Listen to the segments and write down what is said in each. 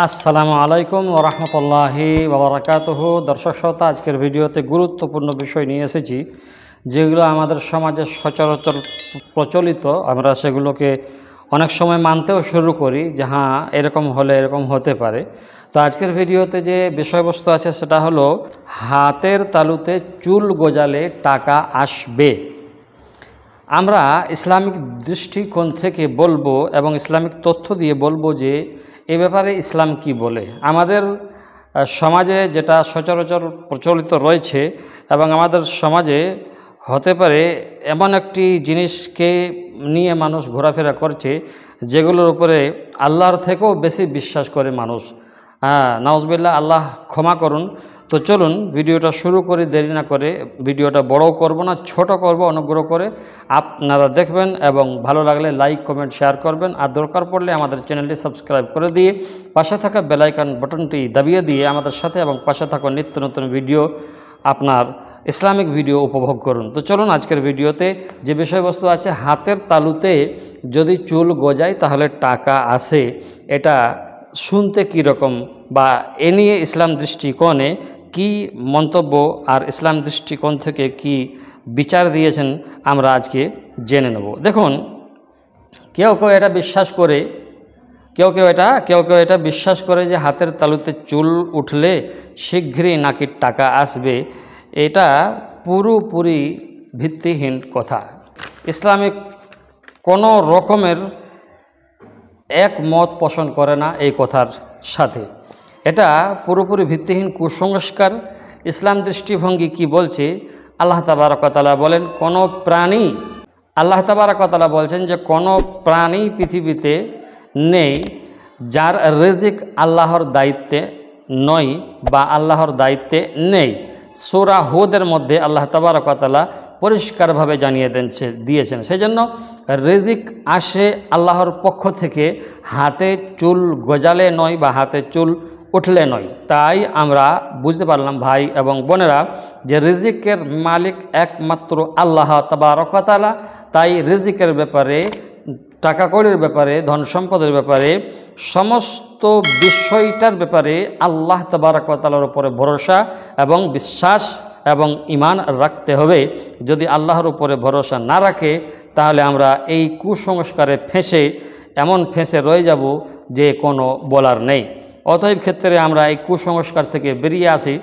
আসসালামু আলাইকুম ওয়া রাহমাতুল্লাহি ওয়া বারাকাতুহু। দর্শক শ্রোতা, আজকের ভিডিওতে গুরুত্বপূর্ণ বিষয় নিয়ে এসেছি, যেগুলো আমাদের সমাজে সচরাচর প্রচলিত। আমরা সেগুলোকে অনেক সময় মানতেও শুরু করি যে হ্যাঁ, এরকম হলে এরকম হতে পারে। তো আজকের ভিডিওতে যে বিষয়বস্তু আছে সেটা হলো হাতের তালুতে চুল গজালে টাকা আসবে। আমরা ইসলামিক দৃষ্টিকোণ থেকে বলবো এবং ইসলামিক তথ্য দিয়ে বলবো যে এ ব্যাপারে ইসলাম কি বলে। আমাদের সমাজে যেটা সচরাচর প্রচলিত রয়েছে এবং আমাদের সমাজে হতে পারে এমন একটি জিনিসকে নিয়ে মানুষ ঘোরাফেরা করছে যেগুলোর উপরে আল্লাহর থেকেও বেশি বিশ্বাস করে মানুষ। নাউজুবিল্লাহ, আল্লাহ ক্ষমা করুন। তো চলুন ভিডিওটা শুরু করি, দেরি না করে। ভিডিওটা বড় করব না, ছোট করব। অনুগ্রহ করে আপনারা দেখবেন এবং ভালো লাগলে লাইক, কমেন্ট, শেয়ার করবেন। আর দরকার পড়লে আমাদের চ্যানেলটি সাবস্ক্রাইব করে দিয়ে পাশে থাকা বেল আইকন বাটনটি দাবিয়ে দিয়ে আমাদের সাথে এবং পাশে থাকা নিত্য নতুন ভিডিও, আপনার ইসলামিক ভিডিও উপভোগ করুন। তো চলুন আজকের ভিডিওতে যে বিষয়বস্তু আছে, হাতের তালুতে যদি চুল গজায় তাহলে টাকা আসে, এটা শুনতে কী রকম বা এ নিয়ে ইসলাম দৃষ্টিকোণে কি মন্তব্য আর ইসলাম দৃষ্টিকোণ থেকে কি বিচার দিয়েছেন আমরা আজকে জেনে নেব। দেখুন, কেউ কেউ এটা বিশ্বাস করে কেউ কেউ এটা বিশ্বাস করে যে হাতের তালুতে চুল উঠলে শীঘ্রই নাকি টাকা আসবে। এটা পুরোপুরি ভিত্তিহীন কথা। ইসলামিক কোনো রকমের একমত পোষণ করে না এই কথার সাথে। এটা পুরোপুরি ভিত্তিহীন কুসংস্কার। ইসলাম দৃষ্টিভঙ্গি কি বলছে? আল্লাহ তাবারক ওয়া তাআলা বলেন, কোনো প্রাণী, আল্লাহ তাবারক ওয়া তাআলা বলছেন যে কোনো প্রাণী পৃথিবীতে নেই যার রিজিক আল্লাহর দায়িত্বে নয় বা আল্লাহর দায়িত্বে নেই। সূরা হুদের মধ্যে আল্লাহ তাবারক ওয়া তাআলা পরিষ্কারভাবে জানিয়ে দিয়েছেন। সেই জন্য রিজিক আসে আল্লাহর পক্ষ থেকে, হাতে চুল গজালে নয় বা হাতে চুল উঠলে নয়। তাই আমরা বুঝতে পারলাম ভাই এবং বোনেরা যে রিজিকের মালিক একমাত্র আল্লাহ তাবারক ওয়া তাআলা। তাই রিজিকের ব্যাপারে, টাকা কড়ির ব্যাপারে, ধন সম্পদের ব্যাপারে, সমস্ত বিষয়টার ব্যাপারে আল্লাহ তাবারক ওয়া তাআলার উপরে ভরসা এবং বিশ্বাস এবং ঈমান রাখতে হবে। যদি আল্লাহর উপরে ভরসা না রাখে তাহলে আমরা এই কুসংস্কারে ফেঁসে রয়ে যাব যে কোনো বলার নেই। অতএব ক্ষেত্রে আমরা এই কুসংস্কার থেকে বেরিয়ে আসি,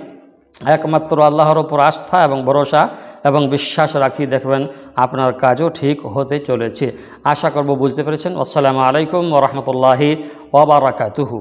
একমাত্র আল্লাহর ওপর আস্থা এবং ভরসা এবং বিশ্বাস রাখি, দেখবেন আপনার কাজও ঠিক হতে চলেছে। আশা করব বুঝতে পেরেছেন। আসসালামু আলাইকুম ওয়া রাহমাতুল্লাহি ওয়া বারাকাতুহু।